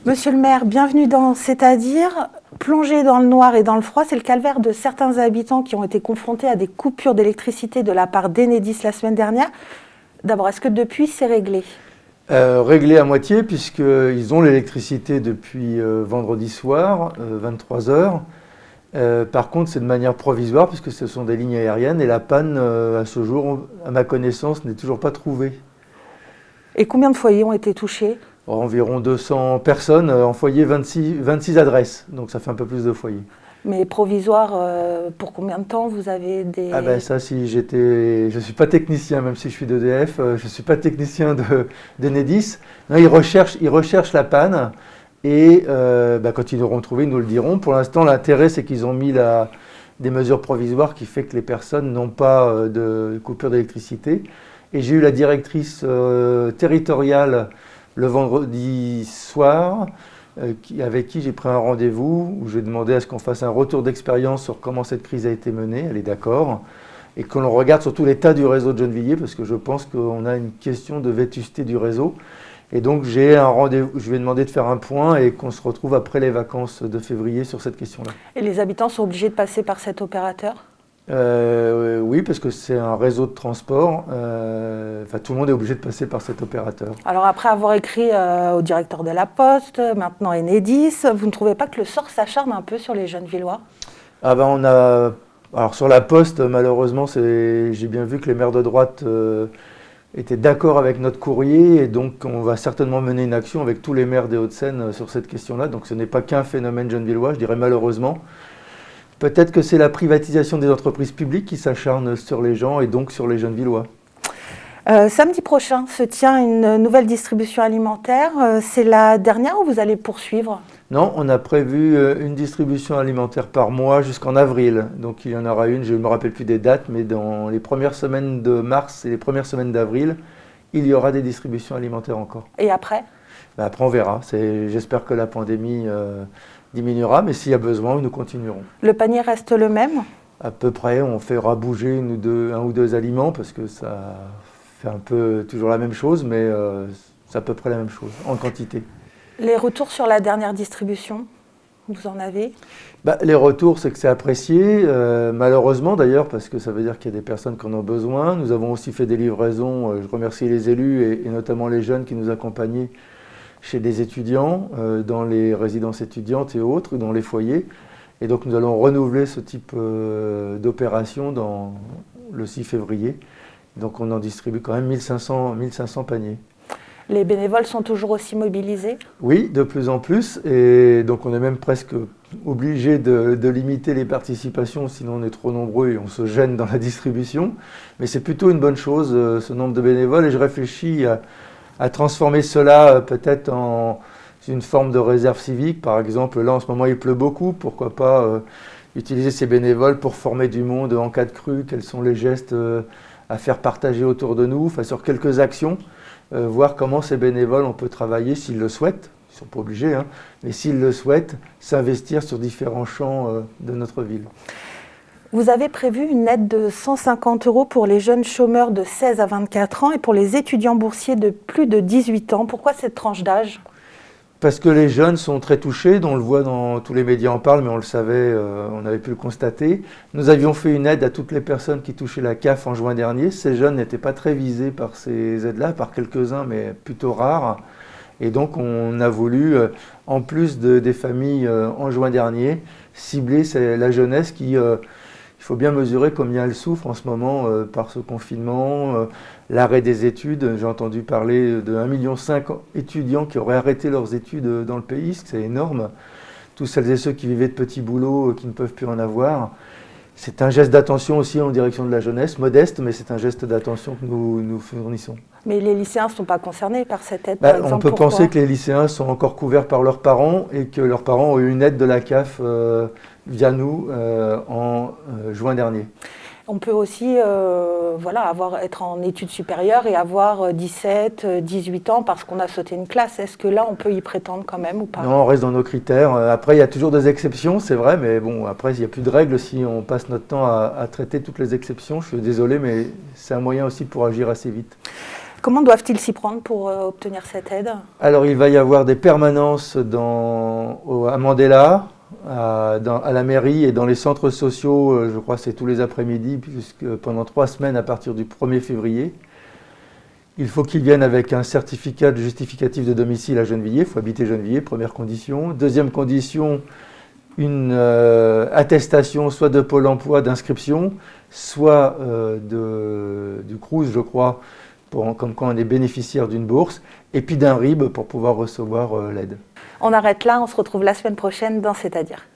Monsieur le maire, bienvenue dans C'est-à-dire, plongé dans le noir et dans le froid, c'est le calvaire de certains habitants qui ont été confrontés à des coupures d'électricité de la part d'Enedis la semaine dernière. D'abord, est-ce que depuis c'est réglé ? Réglé à moitié puisqu'ils ont l'électricité depuis vendredi soir, 23 heures. Par contre, c'est de manière provisoire puisque ce sont des lignes aériennes et la panne, à ce jour, à ma connaissance, n'est toujours pas trouvée. Et combien de foyers ont été touchés ? Environ 200 personnes, en foyer 26 adresses, donc ça fait un peu plus de foyers. Mais provisoire, pour combien de temps vous avez des... Ah ben ça, si j'étais... Je ne suis pas technicien, même si je suis d'EDF, je ne suis pas technicien d'Enedis. Non, ils recherchent la panne et quand ils l'auront trouvée, ils nous le diront. Pour l'instant, l'intérêt, c'est qu'ils ont mis des mesures provisoires qui fait que les personnes n'ont pas de coupure d'électricité. Et j'ai eu la directrice territoriale le vendredi soir, avec qui j'ai pris un rendez-vous, où j'ai demandé à ce qu'on fasse un retour d'expérience sur comment cette crise a été menée, elle est d'accord, et que l'on regarde surtout l'état du réseau de Gennevilliers, parce que je pense qu'on a une question de vétusté du réseau. Et donc j'ai un rendez-vous, je vais demander de faire un point et qu'on se retrouve après les vacances de février sur cette question-là. Et les habitants sont obligés de passer par cet opérateur ? Oui, parce que c'est un réseau de transport. Tout le monde est obligé de passer par cet opérateur. Alors après avoir écrit au directeur de la Poste, maintenant Enedis, vous ne trouvez pas que le sort s'acharne un peu sur les Gennevillois ? Ah ben alors sur la Poste, malheureusement, j'ai bien vu que les maires de droite étaient d'accord avec notre courrier et donc on va certainement mener une action avec tous les maires des Hauts-de-Seine sur cette question-là. Donc ce n'est pas qu'un phénomène gennevillois, je dirais malheureusement. Peut-être que c'est la privatisation des entreprises publiques qui s'acharne sur les gens et donc sur les Gennevillois. Samedi prochain se tient une nouvelle distribution alimentaire. C'est la dernière ou vous allez poursuivre ? Non, on a prévu une distribution alimentaire par mois jusqu'en avril. Donc il y en aura une, je ne me rappelle plus des dates, mais dans les premières semaines de mars et les premières semaines d'avril, il y aura des distributions alimentaires encore. Et après ? Après on verra. J'espère que la pandémie diminuera, mais s'il y a besoin, nous continuerons. Le panier reste le même ? À peu près, on fera bouger un ou deux aliments parce que ça fait un peu toujours la même chose, mais c'est à peu près la même chose en quantité. Les retours sur la dernière distribution, vous en avez ? Les retours, c'est que c'est apprécié, malheureusement d'ailleurs, parce que ça veut dire qu'il y a des personnes qui en ont besoin. Nous avons aussi fait des livraisons, je remercie les élus et notamment les jeunes qui nous accompagnaient chez des étudiants, dans les résidences étudiantes et autres, dans les foyers. Et donc nous allons renouveler ce type d'opération dans le 6 février. Donc on en distribue quand même 1500 paniers. Les bénévoles sont toujours aussi mobilisés ? Oui, de plus en plus. Et donc on est même presque obligé de limiter les participations, sinon on est trop nombreux et on se gêne dans la distribution. Mais c'est plutôt une bonne chose, ce nombre de bénévoles. Et je réfléchis à transformer cela peut-être en une forme de réserve civique. Par exemple, là en ce moment il pleut beaucoup, pourquoi pas utiliser ces bénévoles pour former du monde en cas de crue, quels sont les gestes à faire partager autour de nous, sur quelques actions, voir comment ces bénévoles on peut travailler s'ils le souhaitent, ils ne sont pas obligés, mais s'ils le souhaitent, s'investir sur différents champs de notre ville. Vous avez prévu une aide de 150 € pour les jeunes chômeurs de 16 à 24 ans et pour les étudiants boursiers de plus de 18 ans. Pourquoi cette tranche d'âge ? Parce que les jeunes sont très touchés, on le voit dans tous les médias en parlent, mais on le savait, on avait pu le constater. Nous avions fait une aide à toutes les personnes qui touchaient la CAF en juin dernier. Ces jeunes n'étaient pas très visés par ces aides-là, par quelques-uns, mais plutôt rares. Et donc on a voulu, en plus des familles en juin dernier, cibler la jeunesse qui... il faut bien mesurer combien elle souffre en ce moment par ce confinement, l'arrêt des études. J'ai entendu parler de 1,5 million d'étudiants qui auraient arrêté leurs études dans le pays, c'est énorme. Tous celles et ceux qui vivaient de petits boulots, qui ne peuvent plus en avoir. C'est un geste d'attention aussi en direction de la jeunesse, modeste, mais c'est un geste d'attention que nous fournissons. Mais les lycéens ne sont pas concernés par cette aide, par exemple. On peut penser que les lycéens sont encore couverts par leurs parents et que leurs parents ont eu une aide de la CAF via nous en juin dernier. On peut aussi être en études supérieures et avoir 17, 18 ans parce qu'on a sauté une classe. Est-ce que là, on peut y prétendre quand même ou pas ? Non, on reste dans nos critères. Après, il y a toujours des exceptions, c'est vrai, mais bon, après, il n'y a plus de règles si on passe notre temps à traiter toutes les exceptions. Je suis désolé, mais c'est un moyen aussi pour agir assez vite. Comment doivent-ils s'y prendre pour obtenir cette aide? Alors, il va y avoir des permanences à Mandela, à la mairie et dans les centres sociaux, je crois que c'est tous les après-midi, puisque pendant 3 semaines à partir du 1er février. Il faut qu'ils viennent avec un certificat de justificatif de domicile à Gennevilliers, il faut habiter Gennevilliers, première condition. Deuxième condition, une attestation soit de Pôle emploi d'inscription, soit du Crous, je crois, comme quand on est bénéficiaire d'une bourse, et puis d'un RIB pour pouvoir recevoir l'aide. On arrête là, on se retrouve la semaine prochaine dans C'est-à-dire.